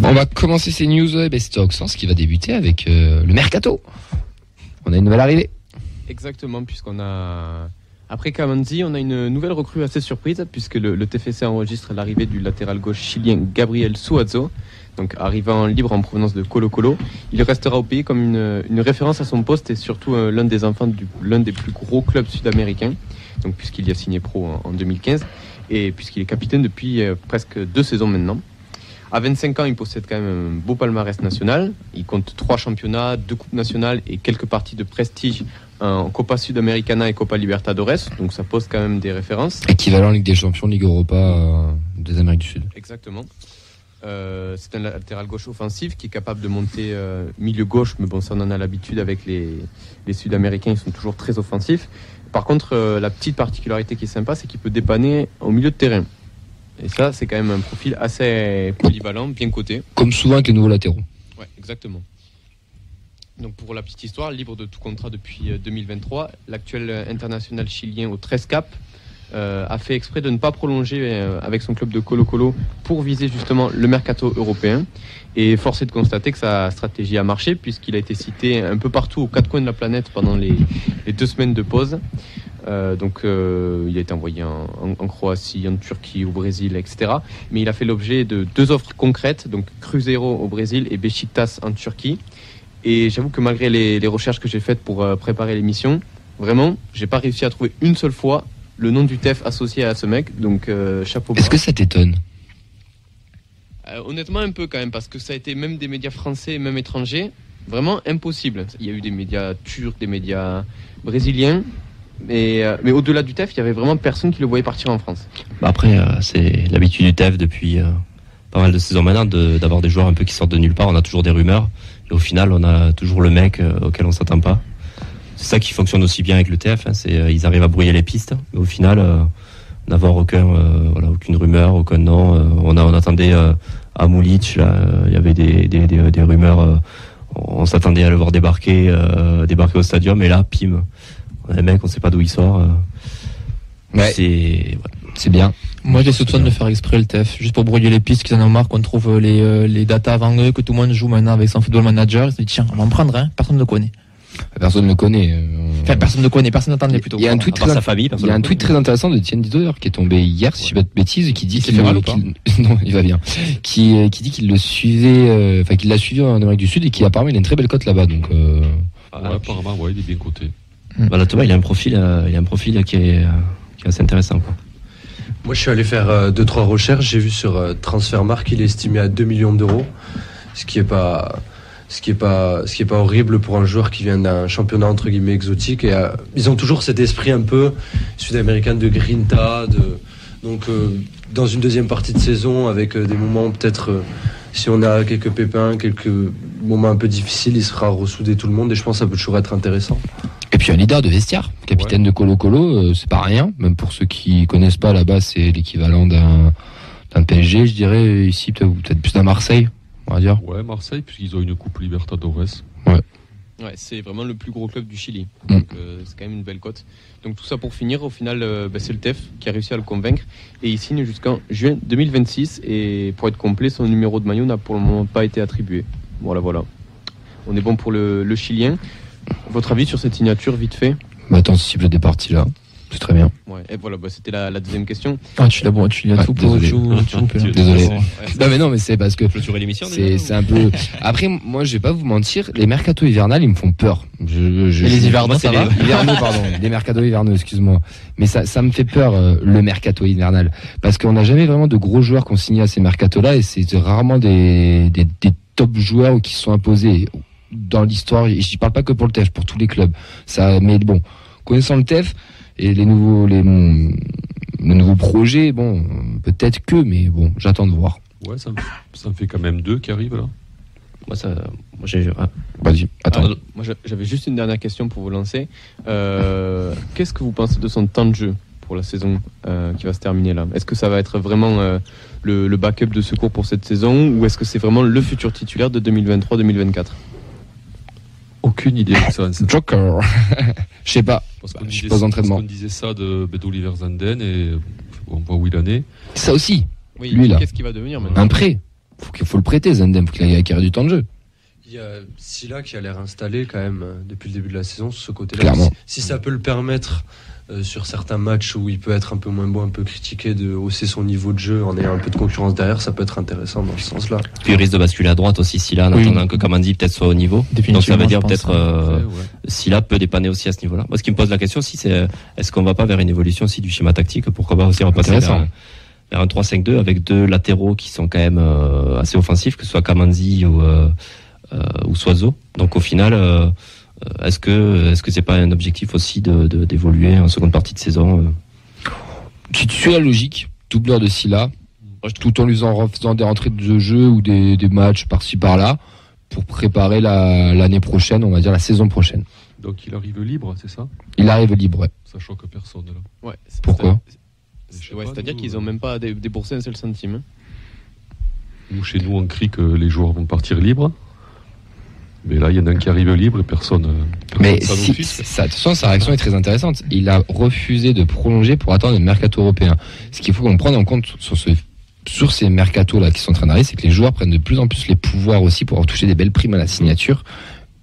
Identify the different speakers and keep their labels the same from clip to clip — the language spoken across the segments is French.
Speaker 1: On va commencer ces news Best of Sens qui va débuter avec le mercato. On a une nouvelle arrivée.
Speaker 2: Exactement, puisqu'on a... Après Kamanzi, on a une nouvelle recrue assez surprise, puisque le TFC enregistre l'arrivée du latéral gauche chilien Gabriel Suazo, donc arrivant libre en provenance de Colo-Colo. Il restera au pays comme une référence à son poste et surtout l'un des enfants de l'un des plus gros clubs sud-américains, donc puisqu'il y a signé pro en 2015 et puisqu'il est capitaine depuis presque 2 saisons maintenant. À 25 ans, il possède quand même un beau palmarès national. Il compte 3 championnats, 2 coupes nationales et quelques parties de prestige en Copa Sudamericana et Copa Libertadores. Donc ça pose quand même des références.
Speaker 1: Équivalent Ligue des Champions, Ligue Europa des Amériques du Sud.
Speaker 2: Exactement. C'est un latéral gauche offensif qui est capable de monter milieu gauche, mais bon, ça on en a l'habitude avec les Sud-Américains, ils sont toujours très offensifs. Par contre, la petite particularité qui est sympa, c'est qu'il peut dépanner au milieu de terrain. Et ça, c'est quand même un profil assez polyvalent, bien coté.
Speaker 1: Comme souvent avec les nouveaux latéraux.
Speaker 2: Ouais, exactement. Donc pour la petite histoire, libre de tout contrat depuis 2023, l'actuel international chilien au 13 cap a fait exprès de ne pas prolonger avec son club de Colo-Colo pour viser justement le mercato européen. Et force est de constater que sa stratégie a marché puisqu'il a été cité un peu partout aux 4 coins de la planète pendant les 2 semaines de pause. Il a été envoyé en Croatie, en Turquie, au Brésil, etc. Mais il a fait l'objet de 2 offres concrètes, donc Cruzeiro au Brésil et Beşiktaş en Turquie. Et j'avoue que malgré les recherches que j'ai faites pour préparer l'émission, vraiment, j'ai pas réussi à trouver une seule fois le nom du TEF associé à ce mec, donc chapeau bas.
Speaker 1: Est-ce que ça t'étonne ?
Speaker 2: Honnêtement un peu quand même, parce que ça a été même des médias français, même étrangers, vraiment impossible. Il y a eu des médias turcs, des médias brésiliens, mais au-delà du TEF, il y avait vraiment personne qui le voyait partir en France.
Speaker 3: Après, c'est l'habitude du TEF depuis pas mal de saisons maintenant d'avoir des joueurs un peu qui sortent de nulle part. On a toujours des rumeurs, et au final, on a toujours le mec auquel on s'attend pas. C'est ça qui fonctionne aussi bien avec le TF, ils arrivent à brouiller les pistes, mais au final, n'avoir aucune rumeur, aucun nom. On attendait à Moulic, là, il y avait des rumeurs, on s'attendait à le voir débarquer au stadium, et là, pim, on a un mec, on sait pas d'où il sort.
Speaker 1: Ouais. C'est bien.
Speaker 4: Moi, j'ai soupçonne de faire exprès le TF, juste pour brouiller les pistes, qu'ils en ont marre qu'on trouve les datas avant eux, que tout le monde joue maintenant avec son football manager. Ils se disent, tiens, on va en prendre un, personne ne le connaît.
Speaker 1: Personne ne le connaît.
Speaker 4: Enfin, personne ne connaît, personne n'attendait plutôt.
Speaker 1: Il y a un tweet très intéressant de Tian Dider qui est tombé hier, si je ne dis pas de bêtises, qui dit non, il va bien. Qui dit qu'il le suivait, qu'il l'a suivi en Amérique du Sud et qu'apparemment il a une très belle cote là-bas. Donc.
Speaker 5: Apparemment, il est bien coté.
Speaker 3: Voilà, Thomas, il a un profil qui est assez intéressant, quoi.
Speaker 6: Moi, je suis allé faire 2-3 recherches. J'ai vu sur Transfermarkt, il est estimé à 2 millions d'euros, ce qui est pas horrible pour un joueur qui vient d'un championnat entre guillemets exotique. Et ils ont toujours cet esprit un peu sud-américain de grinta, donc dans une deuxième partie de saison avec des moments peut-être si on a quelques pépins, quelques moments un peu difficiles, il sera ressoudé tout le monde et je pense que ça peut toujours être intéressant.
Speaker 1: Et puis un leader de vestiaire, capitaine de Colo-Colo, c'est pas rien, même pour ceux qui connaissent pas là-bas, c'est l'équivalent d'un PSG, je dirais ici peut-être plus d'un Marseille. On va dire.
Speaker 5: Ouais, Marseille, puisqu'ils ont une Coupe Libertadores.
Speaker 2: Ouais, c'est vraiment le plus gros club du Chili. Donc c'est quand même une belle cote. Donc tout ça pour finir, au final, c'est le TEF qui a réussi à le convaincre. Et il signe jusqu'en juin 2026. Et pour être complet, son numéro de maillot n'a pour le moment pas été attribué. Voilà. On est bon pour le Chilien. Votre avis sur cette signature, vite fait ?
Speaker 1: Tant cible des parties là. C'est très bien.
Speaker 2: Ouais, et voilà, c'était la deuxième question.
Speaker 4: Tu l'as tout pour
Speaker 1: désolé. Non, mais c'est parce que
Speaker 3: clôturer l'émission.
Speaker 1: C'est un peu. Après, moi, je vais pas vous mentir, les mercatos hivernales, ils me font peur.
Speaker 4: Et les hivernaux, ça va ?
Speaker 1: Hivernaux, pardon. Les mercatos hivernaux, excuse-moi. Mais ça me fait peur, le mercato hivernal. Parce qu'on n'a jamais vraiment de gros joueurs qui ont signé à ces mercatos-là et c'est rarement des top joueurs qui se sont imposés dans l'histoire. Et je parle pas que pour le TEF, pour tous les clubs. Mais bon, connaissant le TEF, et les nouveaux projets, bon, peut-être mais bon, j'attends de voir.
Speaker 5: Ouais, ça me fait quand même 2 qui arrivent là.
Speaker 1: Vas-y, attends.
Speaker 2: Moi, j'avais juste une dernière question pour vous lancer. Qu'est-ce que vous pensez de son temps de jeu pour la saison qui va se terminer là ? Est-ce que ça va être vraiment le backup de secours pour cette saison ou est-ce que c'est vraiment le futur titulaire de 2023-2024 ?
Speaker 5: Aucune idée de ça.
Speaker 1: Joker. Je sais pas. Je suis pas entraînement.
Speaker 5: On disait ça d'Oliver Zanden et on voit où il en est.
Speaker 1: Ça aussi.
Speaker 2: Oui,
Speaker 1: lui là.
Speaker 2: Qu'est-ce qu'il va devenir maintenant ?
Speaker 1: Un prêt. faut le prêter, Zendem, faut qu'il ait acquérir du temps de jeu.
Speaker 6: Il y a Silla qui a l'air installé quand même depuis le début de la saison sur ce côté-là.
Speaker 1: Clairement.
Speaker 6: Si ça peut le permettre sur certains matchs où il peut être un peu moins bon, un peu critiqué, de hausser son niveau de jeu en ayant un peu de concurrence derrière, ça peut être intéressant dans ce sens-là.
Speaker 3: Puis il risque de basculer à droite aussi, Silla, en attendant que Kamandi peut-être soit au niveau. Donc ça veut dire peut-être Silla peut dépanner aussi à ce niveau-là. Moi, ce qui me pose la question aussi, c'est est-ce qu'on va pas vers une évolution aussi du schéma tactique? Pourquoi pas aussi repasser vers un 3-5-2 avec deux latéraux qui sont quand même assez offensifs, que ce soit Kamandi ou Soiseau. Donc au final, est-ce que c'est pas un objectif aussi d'évoluer en seconde partie de saison
Speaker 1: Si tu suis la logique, doubleur de Silla, tout en lui faisant des rentrées de jeu ou des matchs par-ci par-là, pour préparer l'année prochaine, on va dire la saison prochaine.
Speaker 5: Donc il arrive libre, c'est ça?
Speaker 1: Il arrive libre, ouais.
Speaker 5: Ça choque personne là.
Speaker 2: Ouais,
Speaker 1: Pourquoi?
Speaker 2: C'est-à-dire qu'ils n'ont même pas déboursé un seul centime. Hein.
Speaker 5: Nous, chez nous, on crie que les joueurs vont partir libres. Mais là, il y en a un qui arrive libre et personne.
Speaker 1: Mais attention, sa réaction est très intéressante. Il a refusé de prolonger pour attendre le mercato européen. Ce qu'il faut qu'on prenne en compte sur ces mercatos là qui sont en train d'arriver, c'est que les joueurs prennent de plus en plus les pouvoirs aussi pour toucher des belles primes à la signature,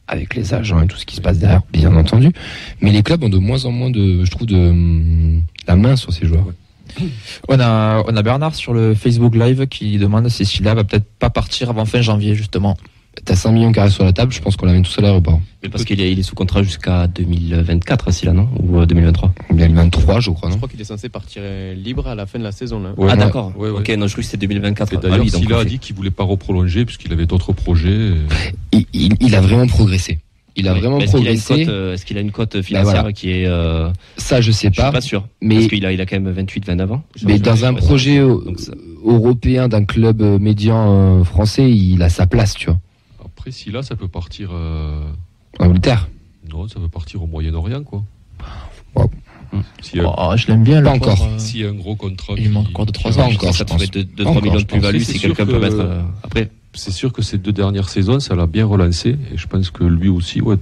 Speaker 1: avec les agents et tout ce qui se passe derrière, bien entendu. Mais les clubs ont de moins en moins la main sur ces joueurs.
Speaker 4: On a Bernard sur le Facebook Live qui demande si Silla va peut-être pas partir avant fin janvier, justement.
Speaker 1: T'as 5 millions carrés sur la table, je pense qu'on l'amène tous à l'aéroport.
Speaker 3: Mais parce qu'il est sous contrat jusqu'à 2024, Silla, non? Ou 2023?
Speaker 1: 2023, je crois, non?
Speaker 2: Je crois qu'il est censé partir libre à la fin de la saison, là.
Speaker 3: Ouais, d'accord.
Speaker 5: Ouais.
Speaker 3: Ok, non, je crois que c'était 2024.
Speaker 5: Et d'ailleurs,
Speaker 3: donc
Speaker 5: Silla a dit qu'il voulait pas reprolonger puisqu'il avait d'autres projets.
Speaker 1: Il a vraiment progressé. Il a vraiment progressé.
Speaker 3: Est-ce qu'il a une cote financière qui est
Speaker 1: ça, je sais pas.
Speaker 3: Je suis pas sûr.
Speaker 1: Mais
Speaker 3: parce qu'il a quand même 28-29 ans.
Speaker 1: Mais dans un projet européen d'un club médian français, il a sa place, tu vois.
Speaker 5: Après, Silla, ça peut partir.
Speaker 1: En Angleterre.
Speaker 5: Non, ça peut partir au Moyen-Orient, quoi.
Speaker 1: Wow.
Speaker 4: Je l'aime bien.
Speaker 1: Pas encore.
Speaker 5: S'il y a un gros contrat.
Speaker 4: Il manque encore de 3
Speaker 1: ans.
Speaker 3: Ça pourrait être 2-3 millions de plus-value si quelqu'un peut mettre. Après.
Speaker 5: C'est sûr que ces 2 dernières saisons, ça l'a bien relancé. Et je pense que lui aussi, ouais.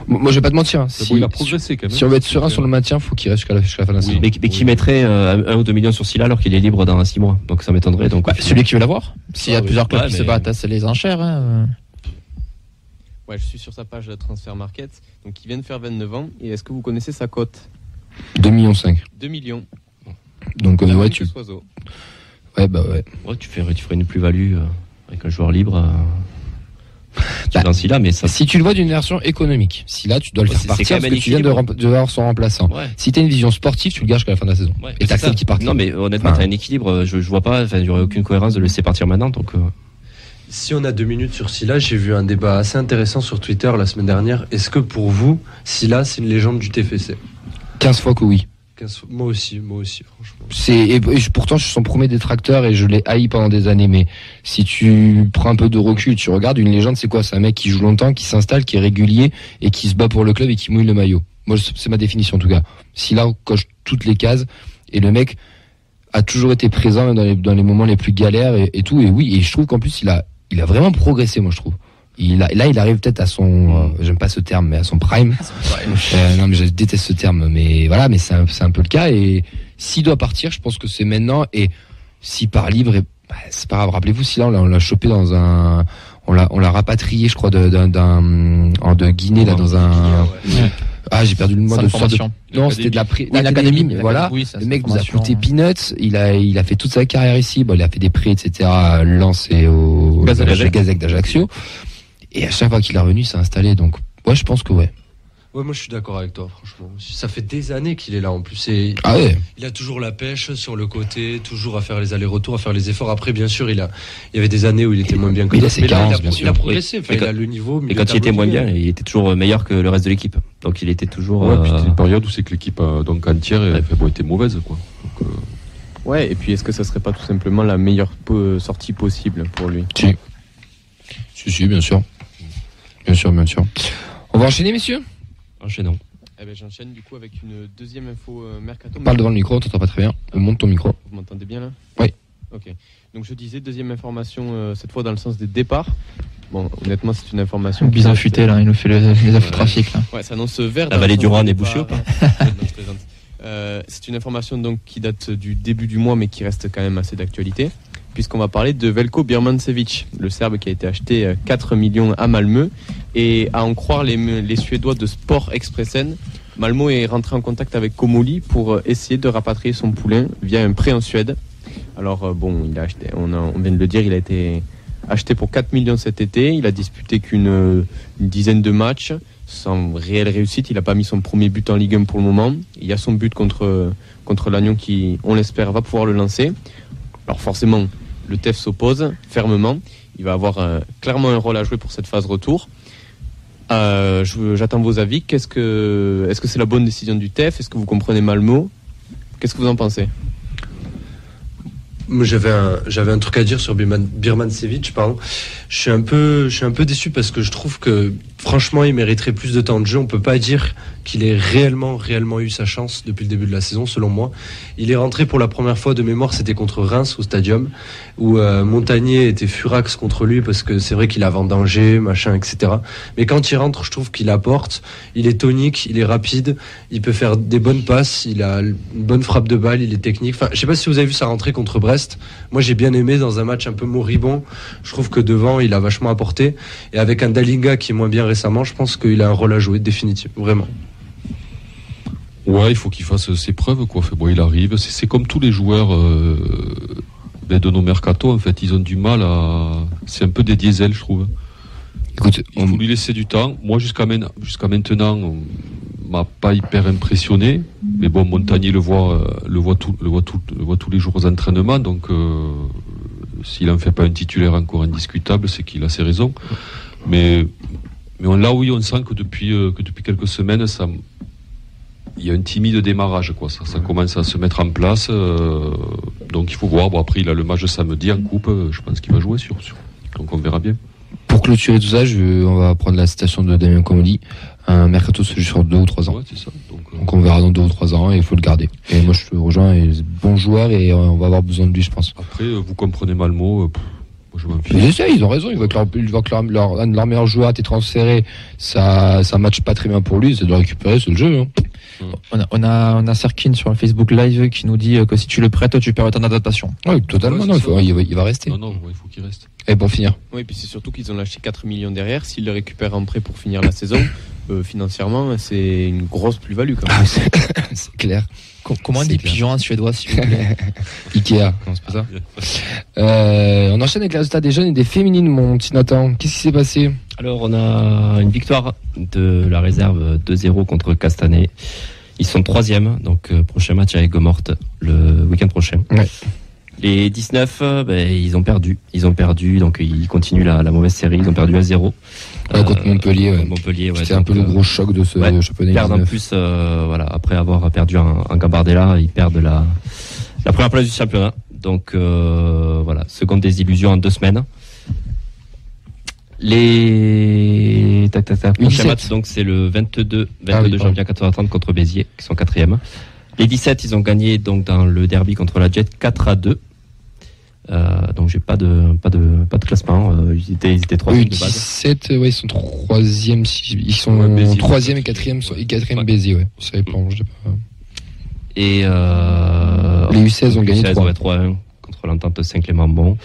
Speaker 1: Moi, je vais pas te mentir.
Speaker 5: Il a progressé quand même.
Speaker 1: Si on veut être serein sur le maintien, faut qu'il reste jusqu'à la fin de la saison.
Speaker 3: Mais qui mettrait 1 ou 2 millions sur Silla alors qu'il est libre dans 6 mois. Donc ça m'étonnerait. Donc
Speaker 4: celui qui veut l'avoir. S'il y a plusieurs clubs qui se battent, c'est les enchères.
Speaker 2: Ouais, je suis sur sa page Transfer Market. Donc il vient de faire 29 ans. Et est-ce que vous connaissez sa cote?
Speaker 1: 2,5 millions.
Speaker 2: 2 millions.
Speaker 1: Donc ouais, tu. Ouais, bah ouais.
Speaker 3: Ouais, tu ferais une plus-value avec un joueur libre. Dans Silla, mais ça...
Speaker 1: Si tu le vois d'une version économique, si là tu dois le faire partir parce que tu viens de voir son remplaçant.
Speaker 3: Ouais.
Speaker 1: Si tu as une vision sportive, tu le gardes jusqu'à la fin de la saison.
Speaker 3: Ouais,
Speaker 1: et t'acceptes qu'il parte.
Speaker 3: Non, mais honnêtement, t'as un équilibre. Je vois pas, il n'y aurait aucune cohérence de le laisser partir maintenant. Donc,
Speaker 6: Si on a 2 minutes sur Silla, j'ai vu un débat assez intéressant sur Twitter la semaine dernière. Est-ce que pour vous, Silla, c'est une légende du TFC?
Speaker 1: 15 fois que oui.
Speaker 6: Moi aussi, franchement.
Speaker 1: Pourtant, je suis son premier détracteur et je l'ai haï pendant des années. Mais si tu prends un peu de recul, tu regardes, une légende, c'est quoi? C'est un mec qui joue longtemps, qui s'installe, qui est régulier et qui se bat pour le club et qui mouille le maillot. Moi, c'est ma définition en tout cas. Si là, on coche toutes les cases et le mec a toujours été présent dans les moments les plus galères et tout. Et oui, et je trouve qu'en plus, il a vraiment progressé, moi, je trouve. Il arrive peut-être à son, j'aime pas ce terme, mais à son prime. Non, mais je déteste ce terme, mais voilà, mais c'est un peu le cas. Et s'il doit partir, je pense que c'est maintenant. Et s'il part libre, c'est pas grave. Rappelez-vous, si là on l'a chopé dans on l'a rapatrié, je crois, de Guinée là dans un. Ah, j'ai perdu le mot de formation. Non, c'était de l'académie, mais voilà. Le mec nous a coûté peanuts. Il a fait toute sa carrière ici. Bon, il a fait des prêts, etc. à Lens et au Gazec d'Ajaccio. Et à chaque fois qu'il est revenu, il s'est installé. Donc, ouais, je pense que ouais.
Speaker 6: Ouais, moi je suis d'accord avec toi, franchement. Ça fait des années qu'il est là en plus. Il a toujours la pêche sur le côté, toujours à faire les allers-retours, à faire les efforts. Après, bien sûr, il y avait des années où il était moins bien que
Speaker 1: d'autres.
Speaker 6: Il a progressé, il a le niveau.
Speaker 3: Et quand il était moins bien, il était toujours meilleur que le reste de l'équipe. Donc il était toujours.
Speaker 5: Ouais, puis c'était une période où c'est que l'équipe donc entière était mauvaise, quoi. Donc,
Speaker 2: ouais, et puis est-ce que ça serait pas tout simplement la meilleure sortie possible pour lui?
Speaker 1: Si, bien sûr. Bien sûr. On va enchaîner, messieurs?
Speaker 3: Enchaînons.
Speaker 2: Eh ben, j'enchaîne du coup avec une deuxième info mercato.
Speaker 1: Parle devant le micro, on t'entend pas très bien. Monte ton micro.
Speaker 2: Vous m'entendez bien là?
Speaker 1: Oui.
Speaker 2: Ok. Donc je disais deuxième information, cette fois dans le sens des départs. Bon, honnêtement, c'est une information.
Speaker 4: Bien affûté là, il nous fait les infotrafics là.
Speaker 2: Ouais, ça annonce vert.
Speaker 3: La vallée du Rhône est bouchée ou pas?
Speaker 2: C'est une information donc qui date du début du mois, mais qui reste quand même assez d'actualité. puisqu'on va parler de Veljko Birmančević, le Serbe qui a été acheté 4 millions à Malmö. Et à en croire les Suédois de Sport Expressen, Malmö est rentré en contact avec Comoli pour essayer de rapatrier son poulain via un prêt en Suède. Alors il a acheté, on vient de le dire, il a été acheté pour 4 millions cet été. Il a disputé qu'une dizaine de matchs sans réelle réussite. Il n'a pas mis son premier but en Ligue 1 pour le moment. Il y a son but contre Lannion qui, on l'espère, va pouvoir le lancer. Alors forcément, le TEF s'oppose fermement. Il va avoir clairement un rôle à jouer pour cette phase retour. J'attends vos avis. Est-ce que c'est la bonne décision du TEF? Est-ce que vous comprenez Malmö? Qu'est-ce que vous en pensez?
Speaker 6: J'avais un truc à dire sur Birmančević, pardon. Je suis un peu déçu parce que je trouve que franchement il mériterait plus de temps de jeu. On peut pas dire qu'il ait réellement eu sa chance depuis le début de la saison, selon moi. Il est rentré pour la première fois de mémoire, c'était contre Reims au Stadium, où Montagnier était furax contre lui parce que c'est vrai qu'il a vendangé, machin, etc. Mais quand il rentre, je trouve qu'il apporte. Il est tonique, il est rapide, il peut faire des bonnes passes, il a une bonne frappe de balle, il est technique. Enfin, je sais pas si vous avez vu sa rentrée contre Brest. Moi, j'ai bien aimé dans un match un peu moribond. Je trouve que devant, il a vachement apporté. Et avec un Dalinga qui est moins bien récemment, je pense qu'il a un rôle à jouer, définitivement, vraiment.
Speaker 5: Ouais, il faut qu'il fasse ses preuves, quoi. Bon, il arrive. C'est comme tous les joueurs de nos mercato, en fait. Ils ont du mal à. C'est un peu des diesels, je trouve.
Speaker 1: Écoute,
Speaker 5: il faut lui laisser du temps. Moi, jusqu'à maintenant, on m'a pas hyper impressionné. Mais bon, Montagnier le voit tous les jours aux entraînements. Donc, s'il en fait pas un titulaire encore indiscutable, c'est qu'il a ses raisons. Mais on sent que depuis quelques semaines, il y a un timide démarrage, quoi. Ça commence à se mettre en place. Donc il faut voir. Bon, après, il a le match samedi en coupe. Je pense qu'il va jouer sur. Donc on verra bien.
Speaker 1: Pour clôturer tout ça, on va prendre la citation de Damien Comoli. Un mercato se joue sur 2 ou 3 ans.
Speaker 5: Ouais, c'est ça.
Speaker 1: Donc on verra dans 2 ou 3 ans et il faut le garder. Et moi je te rejoins, bon joueur et on va avoir besoin de lui, je pense.
Speaker 5: Après, vous comprenez Malmö. Moi, je m'en fiche.
Speaker 1: Ils ont raison. Ils voient que leur meilleur joueur a été transféré. Ça matche pas très bien pour lui. C'est de le récupérer, c'est le jeu. Hein.
Speaker 4: On a Serkin sur le Facebook Live qui nous dit que si tu le prêtes, tu perds ton adaptation.
Speaker 1: Oui, totalement.
Speaker 5: Ouais,
Speaker 1: non, il va rester.
Speaker 5: Non, il faut qu'il reste.
Speaker 1: Et pour finir.
Speaker 2: Oui, et puis c'est surtout qu'ils ont lâché 4 millions derrière. S'ils le récupèrent en prêt pour finir la saison, financièrement, c'est une grosse plus-value quand même.
Speaker 1: C'est clair.
Speaker 4: Comment on dit pigeon en suédois, s'il vous plaît?
Speaker 1: Ikea. Non, c'est pas ça. On enchaîne avec les résultats des jeunes et des féminines, mon petit Nathan. Qu'est-ce qui s'est passé?
Speaker 3: Alors, on a une victoire de la réserve 2-0 contre Castanet. Ils sont 3e, donc prochain match avec Gomorte le week-end prochain.
Speaker 1: Ouais.
Speaker 3: Les 19, ils ont perdu, donc ils continuent la mauvaise série. Ils ont perdu à 0.
Speaker 1: Contre Montpellier, ouais. C'était un peu le gros choc de ce championnat.
Speaker 3: Ils perdent en plus, après avoir perdu en Gambardella, ils perdent la première place du championnat. Donc seconde désillusion en 2 semaines. Les prochain match, donc c'est le 22 janvier à 14h30 contre Béziers, qui sont 4e. Les 17, ils ont gagné donc dans le derby contre la Jet 4-2. Donc j'ai pas de classement. Ils étaient 3e de base.
Speaker 1: 17, ils sont 3e. Ils sont 3e et 4e Béziers, ouais. Ça dépend, je sais pas.
Speaker 3: Et
Speaker 1: les U16 ont gagné
Speaker 3: 3-1 contre l'Entente Saint-Clément-Bon.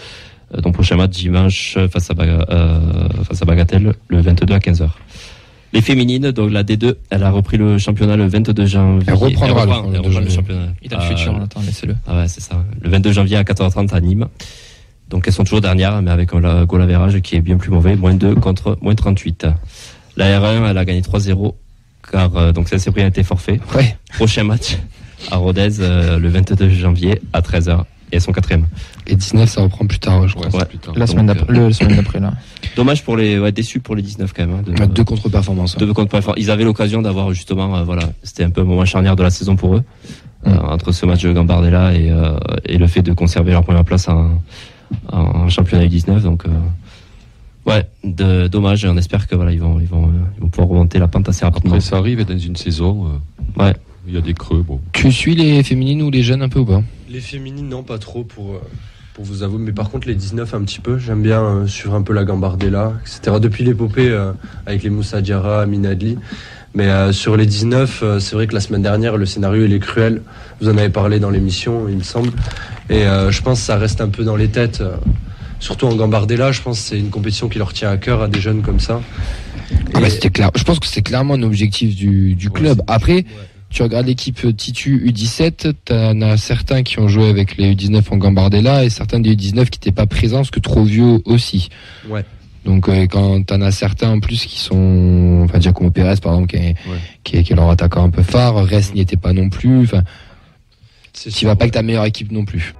Speaker 3: Donc prochain match dimanche face à Bagatelle le 22 à 15h. Les féminines, donc la D2, elle a repris le championnat le 22 janvier.
Speaker 1: Elle reprendra
Speaker 3: le championnat.
Speaker 4: Il a le futur, attends, laissez-le.
Speaker 3: Ah ouais, c'est ça. Le 22 janvier à 14h30 à Nîmes. Donc elles sont toujours dernières, mais avec un goal average qui est bien plus mauvais, -2 contre -38. La R1, elle a gagné 3-0, car donc ça s'est pris un été forfait.
Speaker 1: Ouais.
Speaker 3: Prochain match à Rodez le 22 janvier à 13h. Et elles sont 4e.
Speaker 1: Et 19, ça reprend plus tard, je crois.
Speaker 3: Ouais,
Speaker 5: plus tard.
Speaker 4: La semaine d'après, là.
Speaker 3: Dommage pour déçu pour les 19 quand même.
Speaker 1: 2 contre-performances.
Speaker 3: 2 contre-performances. Ils avaient l'occasion d'avoir justement, c'était un peu un moment charnière de la saison pour eux. Entre ce match de Gambardella et le fait de conserver leur première place en championnat U19. Donc, dommage. On espère que ils vont pouvoir remonter la pente assez rapidement.
Speaker 5: Après, ça arrive dans une saison. Il y a des creux. Bon.
Speaker 1: Tu suis les féminines ou les jeunes un peu ou pas?
Speaker 6: Les féminines, non, pas trop pour vous avouer. Mais par contre, les 19, un petit peu. J'aime bien suivre un peu la Gambardella, etc. Depuis l'épopée avec les Moussa Diarra, Amina Adli. Mais sur les 19, c'est vrai que la semaine dernière, le scénario, il est cruel. Vous en avez parlé dans l'émission, il me semble. Et je pense que ça reste un peu dans les têtes. Surtout en Gambardella, je pense que c'est une compétition qui leur tient à cœur à des jeunes comme ça.
Speaker 1: Ah bah c'était clair. Je pense que c'est clairement un objectif du club. Après, tu regardes l'équipe Titu U17, t'en as certains qui ont joué avec les U19 en Gambardella et certains des U19 qui n'étaient pas présents parce que trop vieux aussi.
Speaker 6: Ouais.
Speaker 1: Donc quand t'en as certains en plus qui sont, enfin Giacomo Pérez par exemple qui est leur attaquant un peu phare, Rest n'y était pas non plus. Enfin, tu vas pas avec ta meilleure équipe non plus.